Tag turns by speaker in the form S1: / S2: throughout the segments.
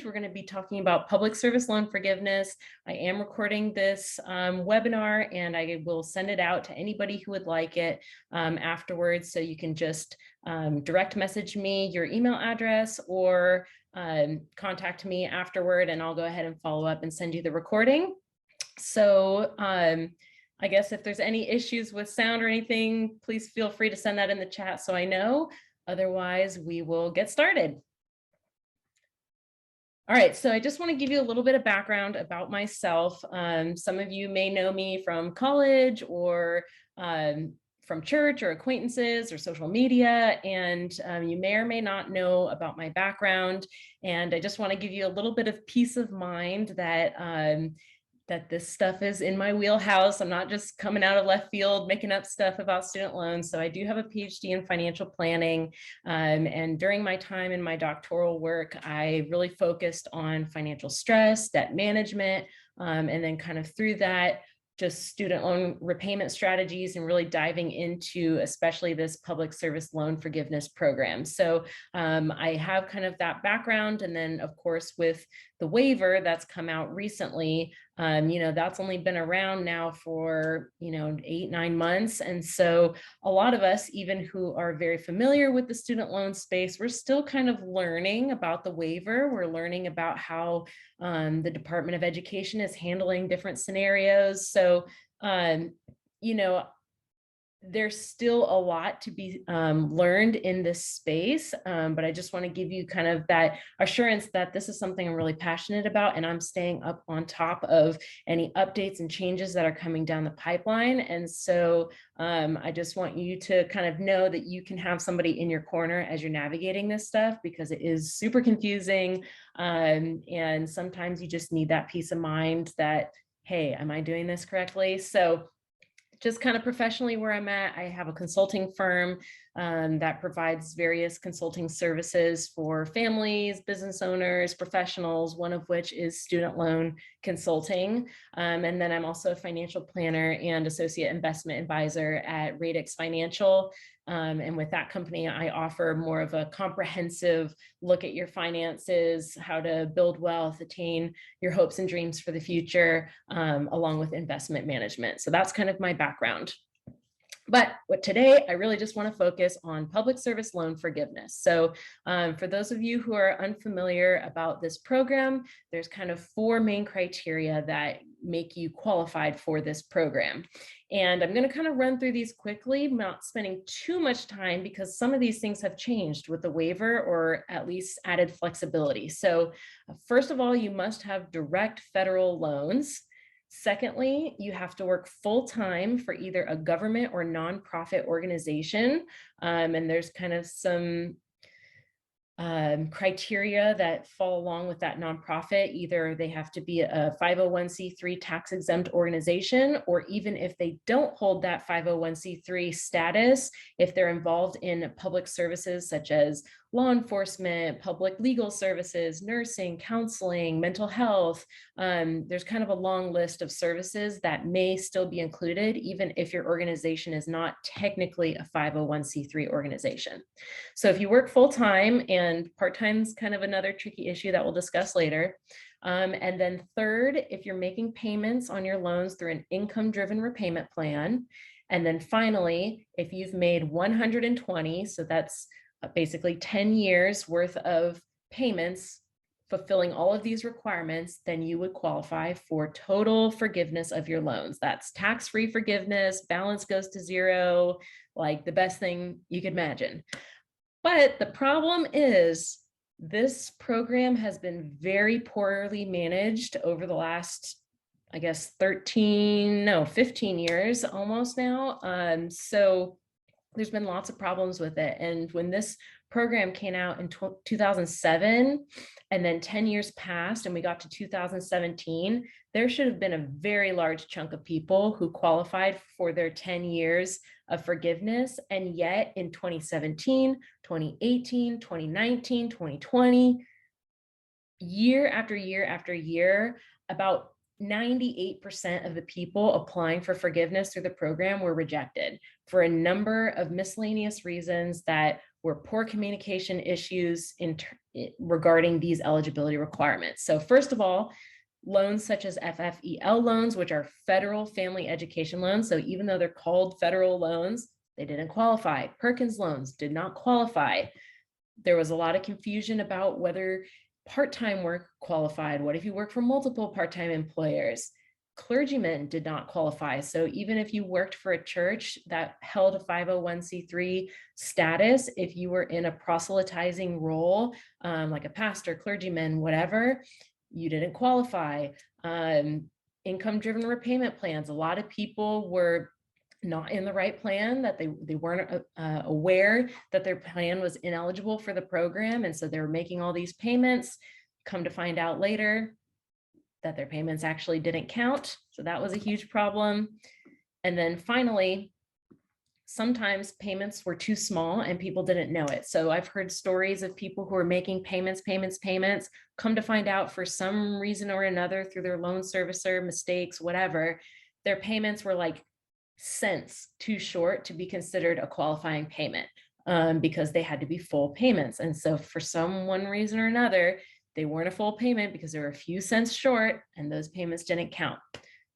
S1: We're going to be talking about public service loan forgiveness. I am recording this webinar, and I will send it out to anybody who would like it afterwards. So you can just direct message me your email address or contact me afterward, and I'll go ahead and follow up and send you the recording. So I guess if there's any issues with sound or anything, please feel free to send that in the chat so I know. Otherwise, we will get started. All right, so I just want to give you a little bit of background about myself. Some of you may know me from college or from church or acquaintances or social media, and you may or may not know about my background. And I just want to give you a little bit of peace of mind that that this stuff is in my wheelhouse. I'm not just coming out of left field making up stuff about student loans. So I do have a PhD in financial planning. And during my time in my doctoral work, I really focused on financial stress, debt management, and then kind of through that, just student loan repayment strategies and really diving into especially this public service loan forgiveness program. So I have kind of that background. And then of course, with the waiver that's come out recently, that's only been around now for, 8-9 months. And so a lot of us, even who are very familiar with the student loan space, we're still kind of learning about the waiver. We're learning about how the Department of Education is handling different scenarios. So, there's still a lot to be learned in this space, but I just want to give you kind of that assurance that this is something I'm really passionate about, and I'm staying up on top of any updates and changes that are coming down the pipeline. And so I just want you to kind of know that you can have somebody in your corner as you're navigating this stuff, because it is super confusing, and sometimes you just need that peace of mind that, hey, am I doing this correctly? So just kind of professionally where I'm at, I have a consulting firm that provides various consulting services for families, business owners, professionals, one of which is student loan consulting. And then I'm also a financial planner and associate investment advisor at Radix Financial. And with that company, I offer more of a comprehensive look at your finances, how to build wealth, attain your hopes and dreams for the future, along with investment management. So that's kind of my background. But today, I really just want to focus on public service loan forgiveness. So for those of you who are unfamiliar about this program, there's kind of 4 main criteria that make you qualified for this program. And I'm going to kind of run through these quickly, not spending too much time, because some of these things have changed with the waiver, or at least added flexibility. So first of all, you must have direct federal loans. Secondly, you have to work full-time for either a government or nonprofit organization. And there's kind of some criteria that fall along with that nonprofit. Either they have to be a 501c3 tax exempt organization, or even if they don't hold that 501c3 status, if they're involved in public services such as law enforcement, public legal services, nursing, counseling, mental health. There's kind of a long list of services that may still be included, even if your organization is not technically a 501c3 organization. So if you work full-time, and part-time is kind of another tricky issue that we'll discuss later. And then third, if you're making payments on your loans through an income-driven repayment plan. And then finally, if you've made 120, so that's basically 10 years worth of payments fulfilling all of these requirements, then you would qualify for total forgiveness of your loans. That's tax-free forgiveness, balance goes to zero, like the best thing you could imagine. But the problem is this program has been very poorly managed over the last, I guess, 15 years almost now. So there's been lots of problems with it. And when this program came out in 2007, and then 10 years passed and we got to 2017, there should have been a very large chunk of people who qualified for their 10 years of forgiveness. And yet in 2017, 2018, 2019, 2020, year after year after year, about 98% of the people applying for forgiveness through the program were rejected for a number of miscellaneous reasons that were poor communication issues regarding these eligibility requirements. So first of all, loans such as FFEL loans, which are federal family education loans. So even though they're called federal loans, they didn't qualify. Perkins loans did not qualify. There was a lot of confusion about whether part-time work qualified. What if you work for multiple part-time employers? Clergymen did not qualify. So even if you worked for a church that held a 501c3 status, if you were in a proselytizing role, like a pastor, clergyman, whatever, you didn't qualify. Income-driven repayment plans. A lot of people were not in the right plan, that they weren't aware that their plan was ineligible for the program. And so they were making all these payments, come to find out later that their payments actually didn't count. So that was a huge problem. And then finally, sometimes payments were too small and people didn't know it. So I've heard stories of people who are making payments, come to find out for some reason or another through their loan servicer, mistakes, whatever, their payments were like cents too short to be considered a qualifying payment, because they had to be full payments. And so for one reason or another, they weren't a full payment because they were a few cents short and those payments didn't count.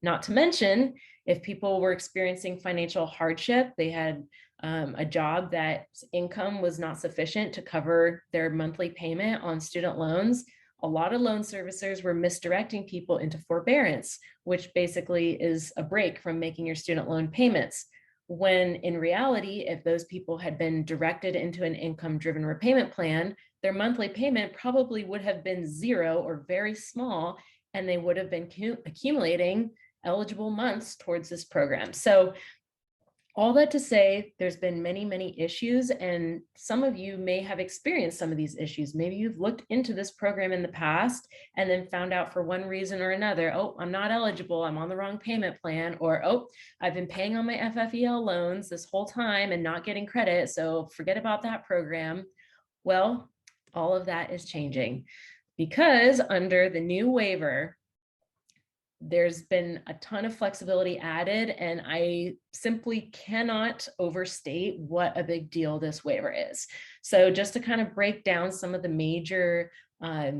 S1: Not to mention, if people were experiencing financial hardship, they had a job that income was not sufficient to cover their monthly payment on student loans, a lot of loan servicers were misdirecting people into forbearance, which basically is a break from making your student loan payments. When in reality, if those people had been directed into an income-driven repayment plan, their monthly payment probably would have been zero or very small, and they would have been accumulating eligible months towards this program. So all that to say, there's been many, many issues, and some of you may have experienced some of these issues. Maybe you've looked into this program in the past and then found out for one reason or another, oh, I'm not eligible, I'm on the wrong payment plan, or, oh, I've been paying on my FFEL loans this whole time and not getting credit, so forget about that program. Well, all of that is changing because under the new waiver, there's been a ton of flexibility added, and I simply cannot overstate what a big deal this waiver is. So just to kind of break down some of the major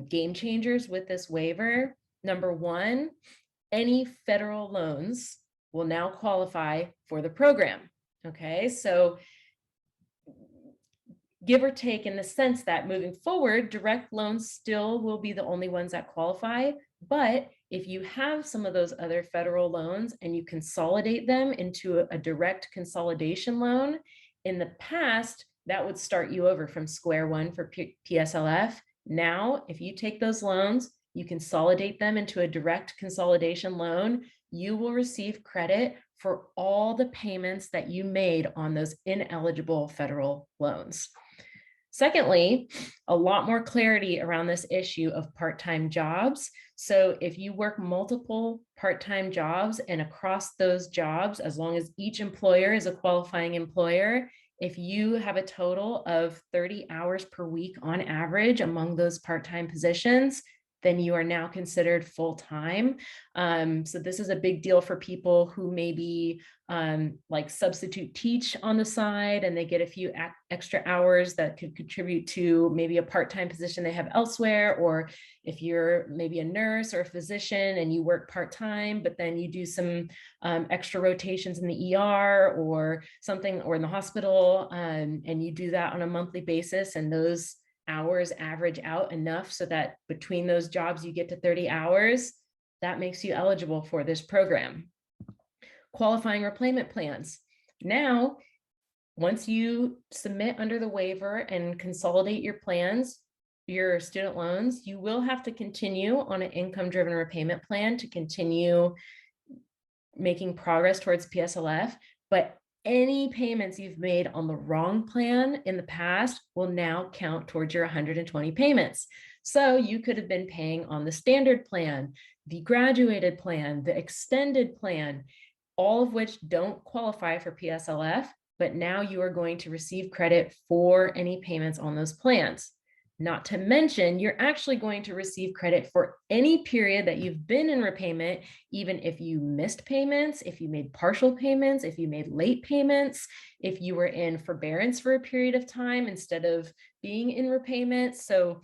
S1: game changers with this waiver, number one, any federal loans will now qualify for the program. Okay, so give or take in the sense that moving forward, direct loans still will be the only ones that qualify, but if you have some of those other federal loans and you consolidate them into a direct consolidation loan, in the past, that would start you over from square one for PSLF. Now, if you take those loans, you consolidate them into a direct consolidation loan, you will receive credit for all the payments that you made on those ineligible federal loans. Secondly, a lot more clarity around this issue of part-time jobs. So if you work multiple part-time jobs and across those jobs, as long as each employer is a qualifying employer, if you have a total of 30 hours per week on average among those part-time positions, then you are now considered full-time. So this is a big deal for people who maybe like substitute teach on the side and they get a few extra hours that could contribute to maybe a part-time position they have elsewhere, or if you're maybe a nurse or a physician and you work part-time, but then you do some extra rotations in the ER or something, or in the hospital, and you do that on a monthly basis, and those hours average out enough so that between those jobs you get to 30 hours, that makes you eligible for this program. Qualifying repayment plans. Now, once you submit under the waiver and consolidate your plans, your student loans, you will have to continue on an income-driven repayment plan to continue making progress towards PSLF, but any payments you've made on the wrong plan in the past will now count towards your 120 payments. So you could have been paying on the standard plan, the graduated plan, the extended plan, all of which don't qualify for PSLF, but now you are going to receive credit for any payments on those plans. Not to mention, you're actually going to receive credit for any period that you've been in repayment, even if you missed payments, if you made partial payments, if you made late payments, if you were in forbearance for a period of time instead of being in repayment. So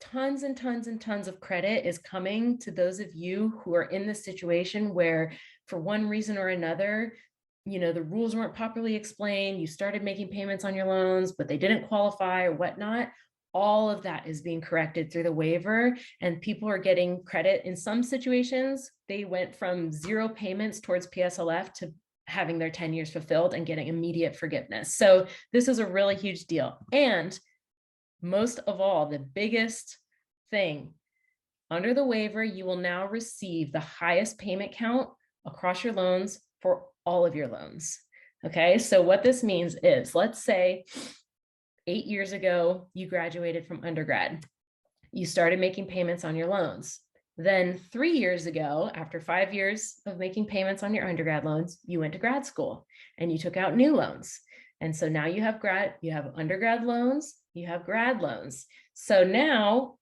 S1: tons and tons and tons of credit is coming to those of you who are in this situation where, for one reason or another, the rules weren't properly explained, you started making payments on your loans, but they didn't qualify or whatnot. All of that is being corrected through the waiver, and people are getting credit. In some situations, they went from 0 payments towards PSLF to having their 10 years fulfilled and getting immediate forgiveness. So this is a really huge deal. And most of all, the biggest thing, under the waiver, you will now receive the highest payment count across your loans for all of your loans. Okay, so what this means is, let's say 8 years ago, you graduated from undergrad. You started making payments on your loans. Then 3 years ago, after 5 years of making payments on your undergrad loans, you went to grad school and you took out new loans. And so now you have undergrad loans, you have grad loans. So now,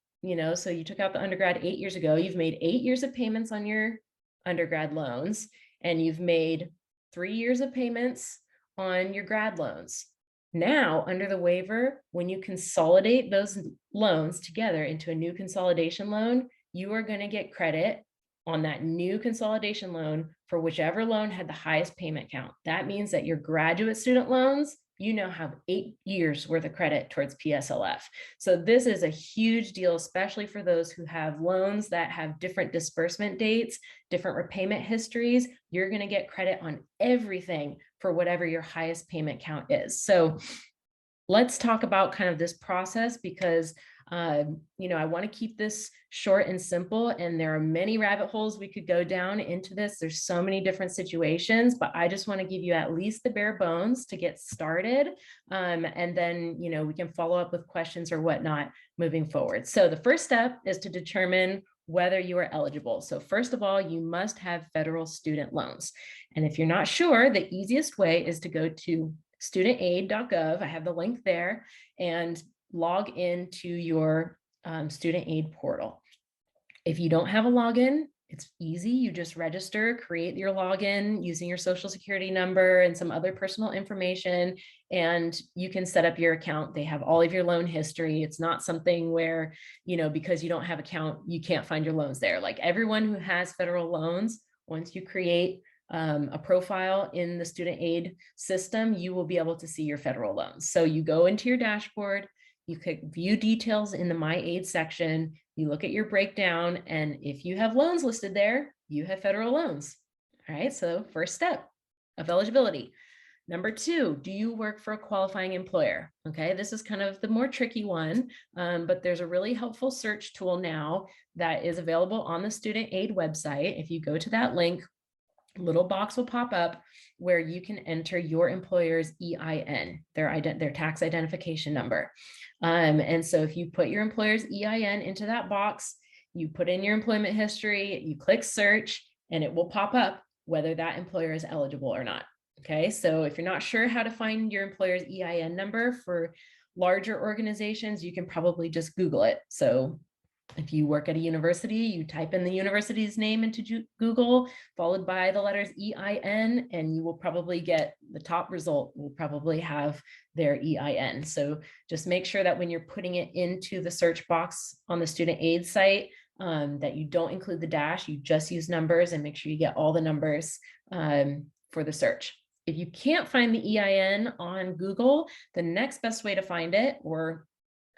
S1: so you took out the undergrad 8 years ago, you've made 8 years of payments on your undergrad loans, and you've made 3 years of payments on your grad loans. Now, under the waiver, when you consolidate those loans together into a new consolidation loan, you are going to get credit on that new consolidation loan for whichever loan had the highest payment count. That means that your graduate student loans, have 8 years worth of credit towards PSLF. So this is a huge deal, especially for those who have loans that have different disbursement dates, different repayment histories. You're going to get credit on everything for whatever your highest payment count is. So let's talk about kind of this process, because I want to keep this short and simple, and there are many rabbit holes we could go down into this. There's so many different situations, but I just want to give you at least the bare bones to get started. And then, we can follow up with questions or whatnot moving forward. So the first step is to determine whether you are eligible. So first of all, you must have federal student loans. And if you're not sure, the easiest way is to go to studentaid.gov. I have the link there, and log into your student aid portal. If you don't have a login, it's easy. You just register, create your login using your social security number and some other personal information, and you can set up your account. They have all of your loan history. It's not something where, because you don't have an account, you can't find your loans there. Like everyone who has federal loans, once you create a profile in the student aid system, you will be able to see your federal loans. So you go into your dashboard, you click view details in the My Aid section, you look at your breakdown, and if you have loans listed there, you have federal loans. All right, so first step of eligibility. Number 2, do you work for a qualifying employer? Okay, this is kind of the more tricky one, but there's a really helpful search tool now that is available on the student aid website. If you go to that link, a little box will pop up where you can enter your employer's EIN, their tax identification number. And so if you put your employer's EIN into that box, you put in your employment history, you click search, and it will pop up whether that employer is eligible or not. Okay, so if you're not sure how to find your employer's EIN number for larger organizations, you can probably just Google it. So if you work at a university, you type in the university's name into Google, followed by the letters EIN, and you will probably get the top result will probably have their EIN. So just make sure that when you're putting it into the search box on the student aid site, that you don't include the dash, you just use numbers, and make sure you get all the numbers for the search. If you can't find the EIN on Google, the next best way to find it, or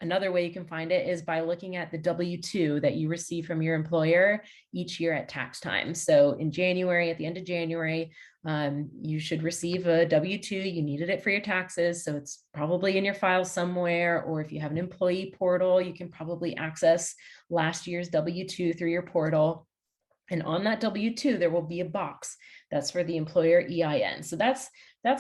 S1: another way you can find it, is by looking at the W-2 that you receive from your employer each year at tax time. So in January, at the end of January, you should receive a W-2. You needed it for your taxes, so it's probably in your file somewhere, or if you have an employee portal, you can probably access last year's W-2 through your portal. And on that W-2, there will be a box that's for the employer EIN. So that's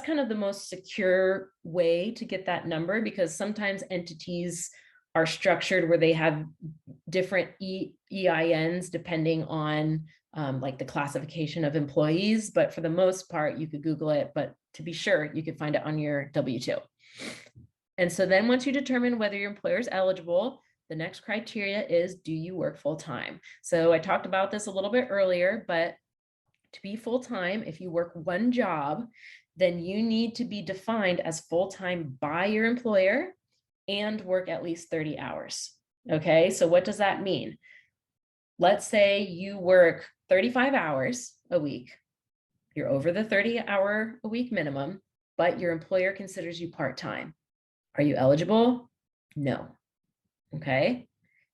S1: kind of the most secure way to get that number, because sometimes entities are structured where they have different EINs depending on like the classification of employees. But for the most part, you could Google it, but to be sure, you could find it on your W-2. And so then once you determine whether your employer is eligible, the next criteria is, do you work full-time? So I talked about this a little bit earlier, but to be full-time, if you work one job, then you need to be defined as full-time by your employer and work at least 30 hours. Okay, so what does that mean? Let's say you work 35 hours a week. You're over the 30-hour-a-week minimum, but your employer considers you part-time. Are you eligible? No. Okay.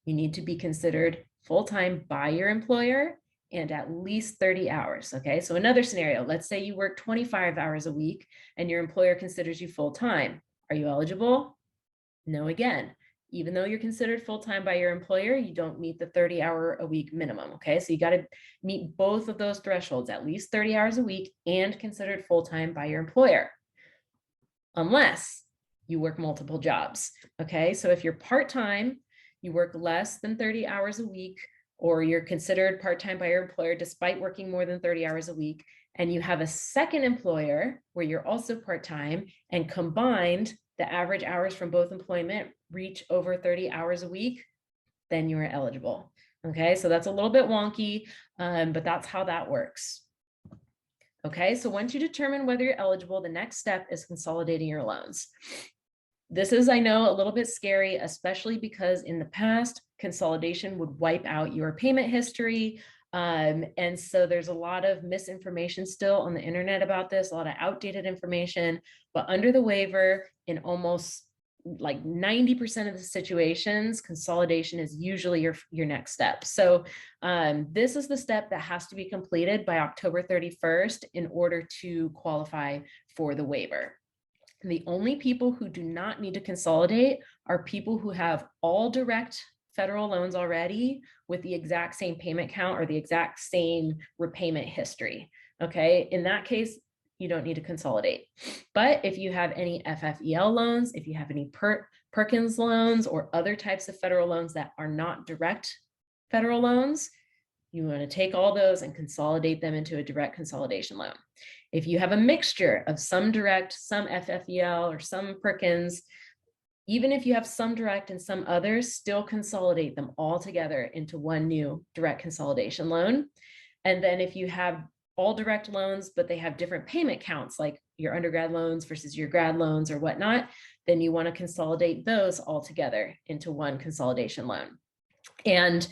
S1: You need to be considered full-time by your employer and at least 30 hours. Okay. So another scenario, let's say you work 25 hours a week and your employer considers you full-time. Are you eligible? No, again. Even though you're considered full-time by your employer, you don't meet the 30-hour-a-week minimum. Okay. So you got to meet both of those thresholds, at least 30 hours a week and considered full-time by your employer. Unless you work multiple jobs. Okay, so if you're part-time, you work less than 30 hours a week, or you're considered part-time by your employer despite working more than 30 hours a week, and you have a second employer where you're also part-time, and combined, the average hours from both employment reach over 30 hours a week, then you are eligible. Okay, so that's a little bit wonky, but that's how that works. Okay, so once you determine whether you're eligible, the next step is consolidating your loans. This is, I know, a little bit scary, especially because in the past, consolidation would wipe out your payment history. And so there's a lot of misinformation still on the internet about this, a lot of outdated information, but under the waiver, in almost like 90% of the situations, consolidation is usually your next step. So this is the step that has to be completed by October 31st in order to qualify for the waiver. The only people who do not need to consolidate are people who have all direct federal loans already with the exact same payment count or the exact same repayment history. Okay, in that case, you don't need to consolidate. But if you have any FFEL loans, if you have any Perkins loans or other types of federal loans that are not direct federal loans, you want to take all those and consolidate them into a direct consolidation loan. If you have a mixture of some direct, some FFEL, or some Perkins, even if you have some direct and some others, still consolidate them all together into one new direct consolidation loan. And then if you have all direct loans, but they have different payment counts, like your undergrad loans versus your grad loans or whatnot, then you want to consolidate those all together into one consolidation loan. And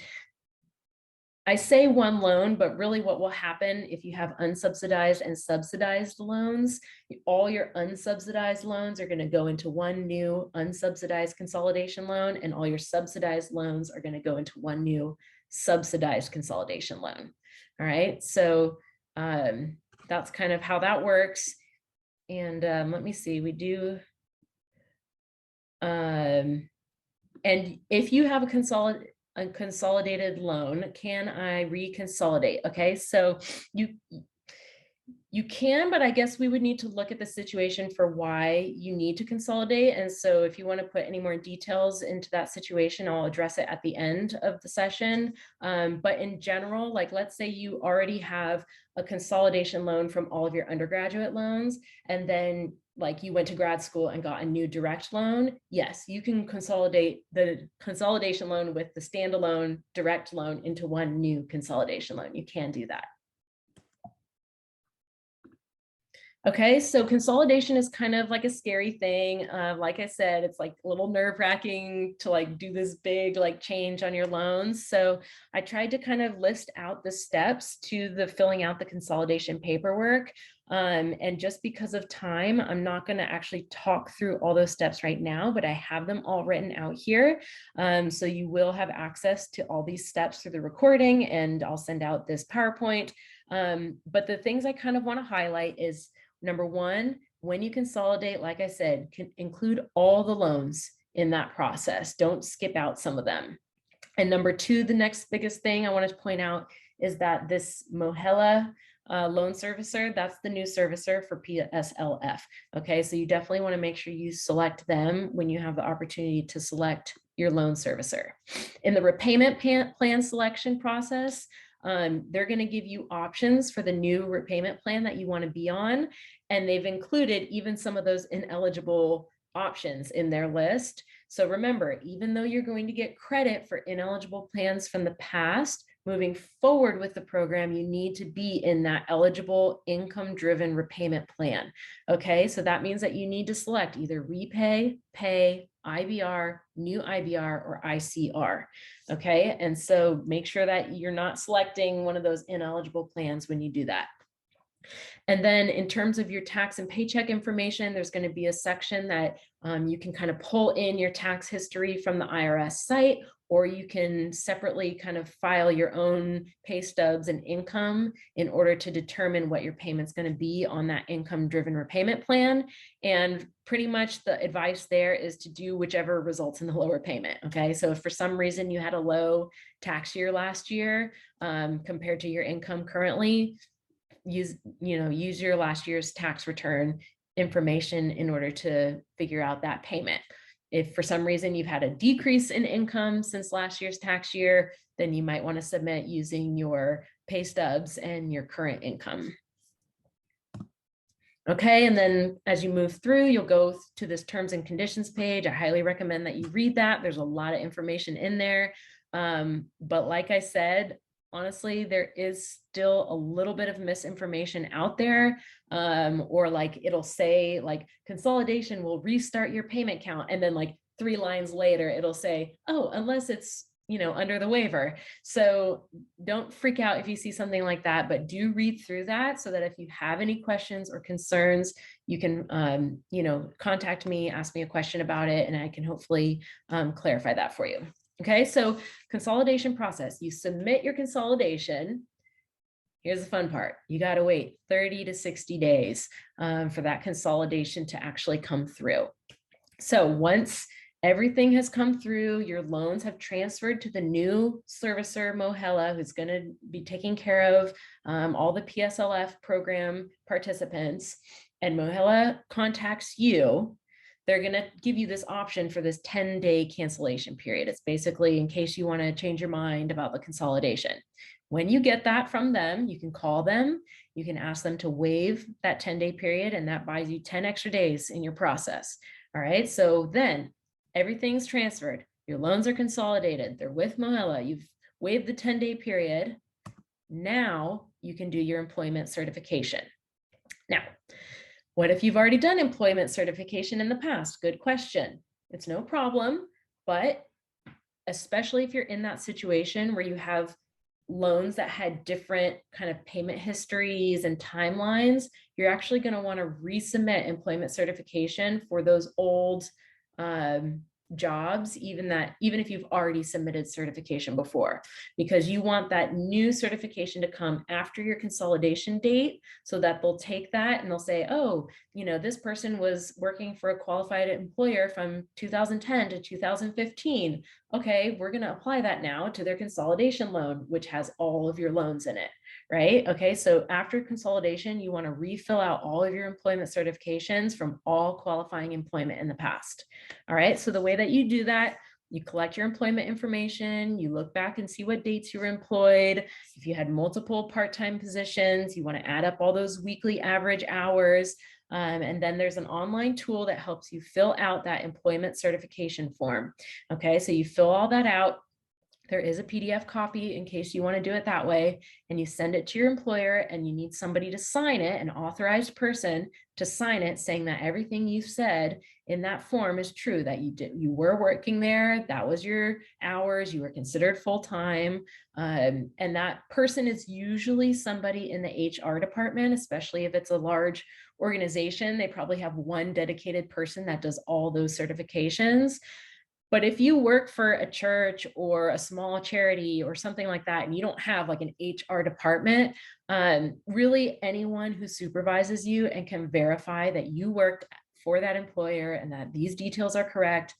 S1: I say one loan, but really what will happen if you have unsubsidized and subsidized loans, all your unsubsidized loans are going to go into one new unsubsidized consolidation loan, and all your subsidized loans are going to go into one new subsidized consolidation loan. All right, so that's kind of how that works. And let me see, we do, and if you have a consolidated loan, can I reconsolidate? Okay, so you can, but I guess we would need to look at the situation for why you need to consolidate. And so if you want to put any more details into that situation, I'll address it at the end of the session. But in general, like let's say you already have a consolidation loan from all of your undergraduate loans, and then like you went to grad school and got a new direct loan, yes, you can consolidate the consolidation loan with the standalone direct loan into one new consolidation loan. You can do that. Okay, so consolidation is kind of like a scary thing. Like I said, it's like a little nerve-wracking to like do this big like change on your loans. So I tried to kind of list out the steps to the filling out the consolidation paperwork. And just because of time, I'm not going to actually talk through all those steps right now, but I have them all written out here. So you will have access to all these steps through the recording, and I'll send out this PowerPoint. But the things I kind of want to highlight is, number one, when you consolidate, like I said, can include all the loans in that process. Don't skip out some of them. And number two, the next biggest thing I want to point out is that this Mohela loan servicer, that's the new servicer for PSLF. Okay, so you definitely want to make sure you select them when you have the opportunity to select your loan servicer. In the repayment plan selection process, they're going to give you options for the new repayment plan that you want to be on. And they've included even some of those ineligible options in their list. So remember, even though you're going to get credit for ineligible plans from the past, moving forward with the program, you need to be in that eligible income-driven repayment plan. Okay, so that means that you need to select either repay, pay, IBR, new IBR, or ICR. Okay, and so make sure that you're not selecting one of those ineligible plans when you do that. And then in terms of your tax and paycheck information, there's going to be a section that you can kind of pull in your tax history from the IRS site, or you can separately kind of file your own pay stubs and income in order to determine what your payment's going to be on that income-driven repayment plan. And pretty much the advice there is to do whichever results in the lower payment. Okay, so if for some reason you had a low tax year last year compared to your income currently, use your last year's tax return information in order to figure out that payment. If for some reason you've had a decrease in income since last year's tax year, then you might want to submit using your pay stubs and your current income. Okay, and then as you move through, you'll go to this terms and conditions page. I highly recommend that you read that. There's a lot of information in there. But like I said, honestly, there is still a little bit of misinformation out there, or like it'll say like consolidation will restart your payment count, and then like 3 lines later it'll say, oh, unless it's under the waiver. So don't freak out if you see something like that, but do read through that so that if you have any questions or concerns, you can contact me, ask me a question about it, and I can hopefully clarify that for you. Okay, so consolidation process. You submit your consolidation. Here's the fun part. You got to wait 30 to 60 days for that consolidation to actually come through. So once everything has come through, your loans have transferred to the new servicer, Mohela, who's going to be taking care of all the PSLF program participants, and Mohela contacts you, they're going to give you this option for this 10-day cancellation period. It's basically in case you want to change your mind about the consolidation. When you get that from them, you can call them, you can ask them to waive that 10-day period, and that buys you 10 extra days in your process. All right, so then everything's transferred. Your loans are consolidated. They're with Mohela. You've waived the 10-day period. Now you can do your employment certification. Now, what if you've already done employment certification in the past? Good question. It's no problem, but especially if you're in that situation where you have loans that had different kind of payment histories and timelines, you're actually going to want to resubmit employment certification for those old jobs, even if you've already submitted certification before, because you want that new certification to come after your consolidation date, so that they'll take that and they'll say, oh, this person was working for a qualified employer from 2010 to 2015. Okay, we're going to apply that now to their consolidation loan, which has all of your loans in it, right? Okay, so after consolidation, you want to refill out all of your employment certifications from all qualifying employment in the past. All right, so the way that you do that, you collect your employment information, you look back and see what dates you were employed. If you had multiple part-time positions, you want to add up all those weekly average hours. And then there's an online tool that helps you fill out that employment certification form. Okay, so you fill all that out. There is a PDF copy in case you want to do it that way, and you send it to your employer, and you need somebody to sign it, an authorized person to sign it, saying that everything you said in that form is true, that you were working there, that was your hours, you were considered full-time, and that person is usually somebody in the HR department, especially if it's a large organization. They probably have one dedicated person that does all those certifications. But if you work for a church or a small charity or something like that, and you don't have like an HR department, really anyone who supervises you and can verify that you worked for that employer and that these details are correct,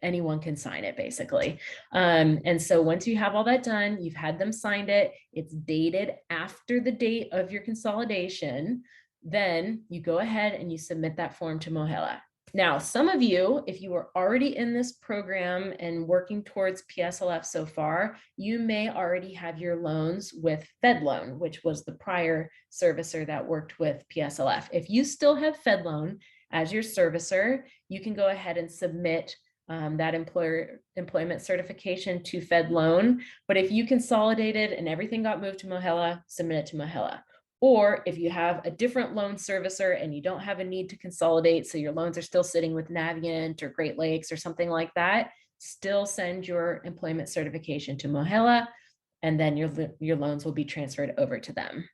S1: anyone can sign it basically. And so once you have all that done, you've had them signed it, it's dated after the date of your consolidation, then you go ahead and you submit that form to Mohela. Now, some of you, if you were already in this program and working towards PSLF so far, you may already have your loans with FedLoan, which was the prior servicer that worked with PSLF. If you still have FedLoan as your servicer, you can go ahead and submit that employment certification to Fed Loan. But if you consolidated and everything got moved to Mohela, submit it to Mohela. Or if you have a different loan servicer and you don't have a need to consolidate, so your loans are still sitting with Navient or Great Lakes or something like that, still send your employment certification to Mohela, and then your loans will be transferred over to them.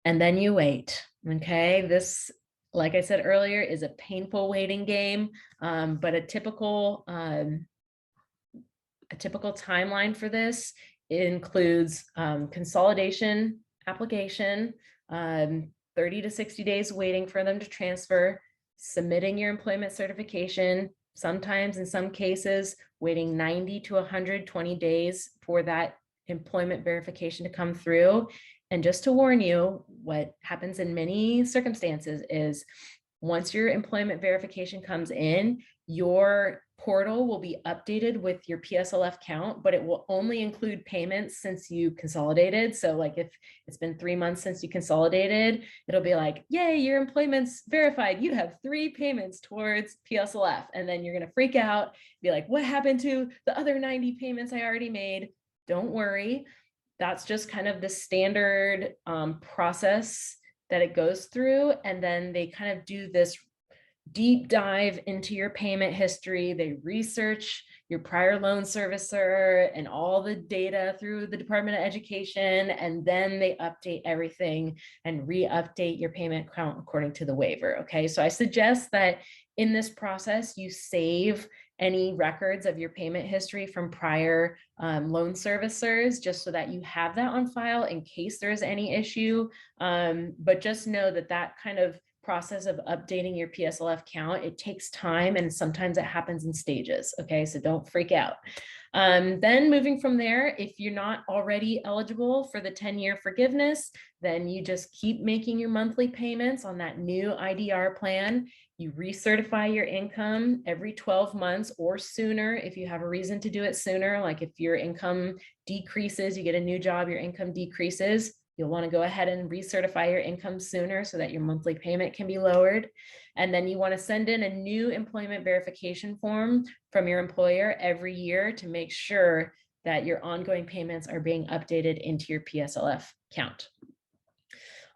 S1: And then you wait, okay? This, like I said earlier, is a painful waiting game, but a typical timeline for this includes consolidation application, 30 to 60 days waiting for them to transfer, submitting your employment certification, sometimes in some cases, waiting 90 to 120 days for that employment verification to come through. And just to warn you, what happens in many circumstances is once your employment verification comes in, your portal will be updated with your PSLF count, but it will only include payments since you consolidated. So like if it's been 3 months since you consolidated, it'll be like, yay, your employment's verified. You have 3 payments towards PSLF. And then you're going to freak out, be like, what happened to the other 90 payments I already made? Don't worry. That's just kind of the standard process that it goes through. And then they kind of do this deep dive into your payment history. They research your prior loan servicer and all the data through the Department of Education, and then they update everything and re-update your payment count according to the waiver. Okay, so I suggest that in this process, you save any records of your payment history from prior loan servicers, just so that you have that on file in case there's any issue. But just know that that kind of process of updating your PSLF count, it takes time, and sometimes it happens in stages. Okay, so don't freak out. Then moving from there, if you're not already eligible for the 10-year forgiveness, then you just keep making your monthly payments on that new IDR plan. You recertify your income every 12 months or sooner if you have a reason to do it sooner. Like if your income decreases, you get a new job, your income decreases, you'll want to go ahead and recertify your income sooner so that your monthly payment can be lowered. And then you want to send in a new employment verification form from your employer every year to make sure that your ongoing payments are being updated into your PSLF count.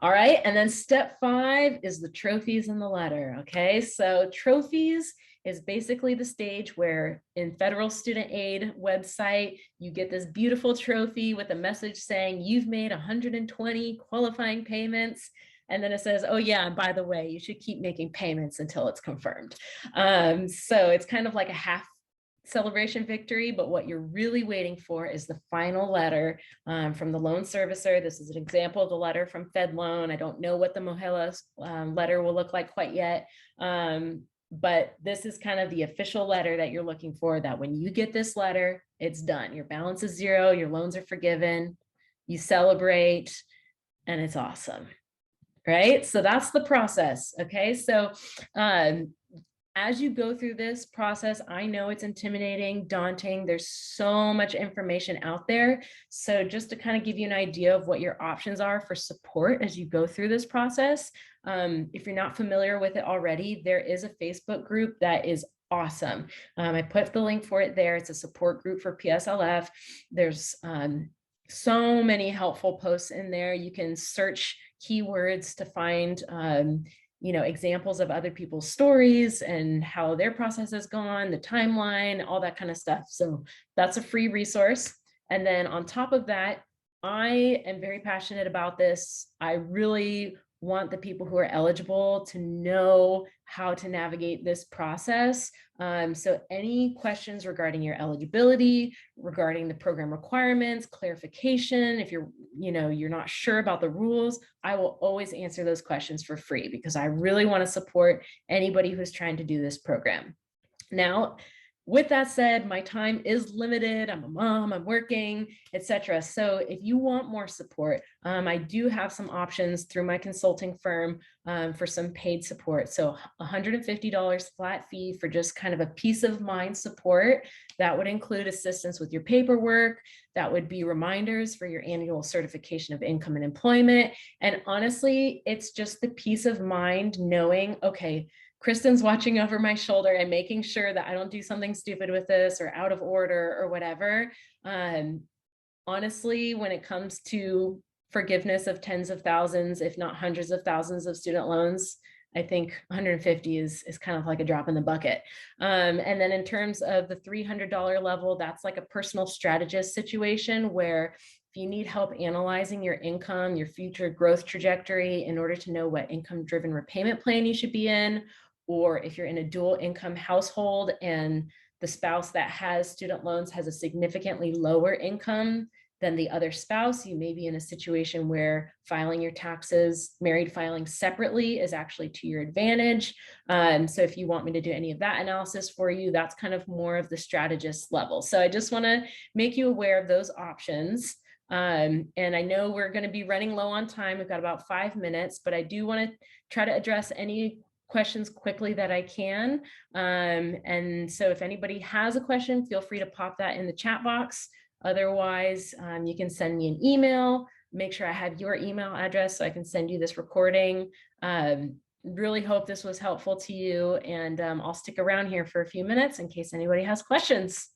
S1: All right, and then step 5 is the trophies in the letter. Okay, so trophies is basically the stage where in federal student aid website, you get this beautiful trophy with a message saying you've made 120 qualifying payments. And then it says, oh yeah, and by the way, you should keep making payments until it's confirmed. So it's kind of like a half celebration victory, but what you're really waiting for is the final letter from the loan servicer. This is an example of the letter from Fed Loan. I don't know what the Mohela letter will look like quite yet, but this is kind of the official letter that you're looking for, that when you get this letter, it's done. Your balance is 0, your loans are forgiven, you celebrate, and it's awesome, right? So that's the process, okay? So as you go through this process, I know it's intimidating, daunting. There's so much information out there. So just to kind of give you an idea of what your options are for support as you go through this process, if you're not familiar with it already, there is a Facebook group that is awesome. I put the link for it there. It's a support group for PSLF. There's so many helpful posts in there. You can search keywords to find examples of other people's stories and how their process has gone, the timeline, all that kind of stuff. So that's a free resource. And then on top of that, I am very passionate about this. I really want the people who are eligible to know how to navigate this process. So any questions regarding your eligibility, regarding the program requirements, clarification, if you're not sure about the rules, I will always answer those questions for free because I really want to support anybody who's trying to do this program. Now, With that said, my time is limited. I'm a mom, I'm working, etc. So if you want more support, I do have some options through my consulting firm for some paid support. So $150 flat fee for just kind of a peace of mind support. That would include assistance with your paperwork. That would be reminders for your annual certification of income and employment. And honestly, it's just the peace of mind knowing, okay, Kristin's watching over my shoulder and making sure that I don't do something stupid with this or out of order or whatever. Honestly, when it comes to forgiveness of tens of thousands, if not hundreds of thousands of student loans, I think 150 is kind of like a drop in the bucket. And then in terms of the $300 level, that's like a personal strategist situation where if you need help analyzing your income, your future growth trajectory in order to know what income-driven repayment plan you should be in, or if you're in a dual income household and the spouse that has student loans has a significantly lower income than the other spouse, you may be in a situation where filing your taxes, married filing separately, is actually to your advantage. So if you want me to do any of that analysis for you, that's kind of more of the strategist level. So I just want to make you aware of those options. And I know we're going to be running low on time. We've got about 5 minutes, but I do want to try to address any questions quickly that I can. And so if anybody has a question, feel free to pop that in the chat box. Otherwise, you can send me an email. Make sure I have your email address so I can send you this recording. Really hope this was helpful to you, and I'll stick around here for a few minutes in case anybody has questions.